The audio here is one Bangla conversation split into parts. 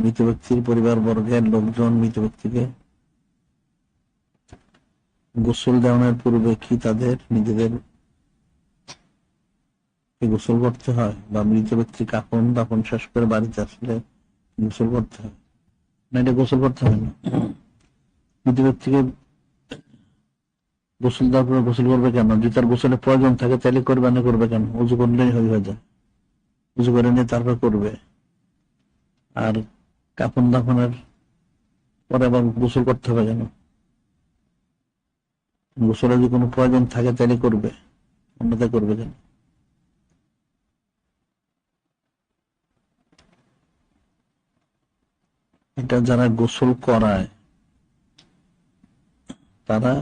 মৃত ব্যক্তির পরিবার বর্গের লোকজন মৃত ব্যক্তিকে গোসল দেওয়ানোর পূর্বে কি তাদের নিজেদের গোসল করতে হয়, বা মৃত ব্যক্তি কাফন দাফন শেষ করে বাড়িতে আসলে গোসল করতে হয়? না, এটা গোসল করতে হয় না। মৃত ব্যক্তিকে গোসল দেওয়ার পরে গোসল করবে কেন? যদি তার গোসলের প্রয়োজন থাকে তাহলে করবে, না করবে কেন? উজু করলেই হয়ে যায়, উজু করে নিয়ে তারপর করবে। আর কাফন দাফনের পরে আবার গোসল করতে হবে কেন? গোসলের যদি কোনো প্রয়োজন থাকে তাহলে করবে, অন্যথায় করবে কেন? এটা যারা গোসল করায় তারা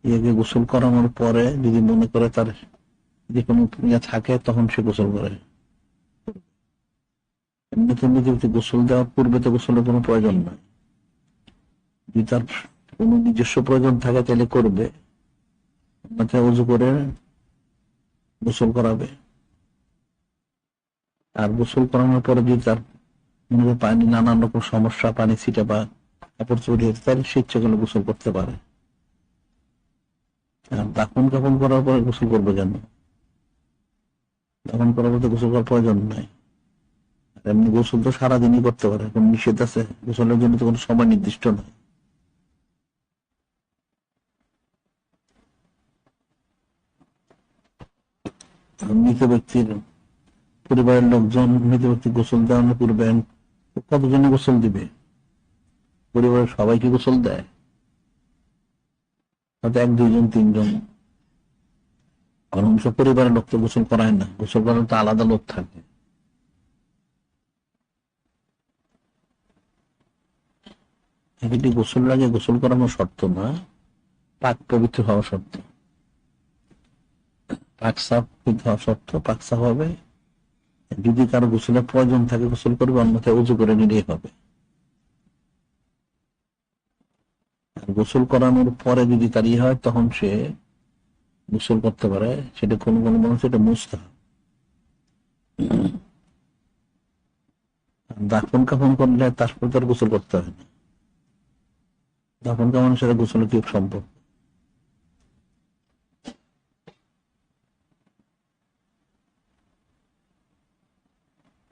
ইয়েকে গোসল করানোর পরে যদি মনে করে তার যে কোনো ইয়ে থাকে তখন সে গোসল করে। এমনিতে যদি গোসল দেওয়ার পূর্বে তো গোসলের কোনো প্রয়োজন নাই। যদি তার কোনো নিজস্ব প্রয়োজন থাকে তাহলে করবে, অন্যথায় উজু করে গোসল করাবে। আর গোসল করানোর পরে যদি তার মনে পানি নানান রকম সমস্যা, পানি ছিটে বা কাপড় চুরি হয়েছে, তাহলে সে ইচ্ছে করলে গোসল করতে পারে। আর দাফন কাফন করার পরে গোসল করবে কেন? দাফন করার পরে গোসল করার প্রয়োজন নাই। এমনি গোসল তো সারাদিনই করতে পারে, কোন নিষেধ আছে? গোসলের জন্য তো কোনো সময় নির্দিষ্ট নয়। মৃত ব্যক্তির পরিবারের লোকজন মৃত ব্যক্তি গোসল দেওয়ানোর পূর্বে কতজনে গোসল দিবে? পরিবারের সবাইকে গোসল দেয়? হয়তো এক দুইজন তিনজন। অনেক পরিবারের লোক তো গোসল করায় না, গোসল করার তো আলাদা লোক থাকে। এটি গোসল লাগে গোসল করানো শর্ত না, পাক পবিত্র হওয়া শর্ত। পাক সাফ হওয়া শর্ত, পাক সাফ হবে। যদি কারো গোসলের প্রয়োজন থাকে গোসল করবে, অন্যথায় উজু করে নিলেই হবে। আর গোসল করানোর পরে যদি তার ইয়ে হয় তখন সে গোসল করতে পারে, সেটা কোনো কোনো মানুষ এটা মুস্তাহাব। দাফন কাফন করলে তারপর তার গোসল করতে হয় না। দাফন কাফন সেটা গোসলের কি সম্পর্ক?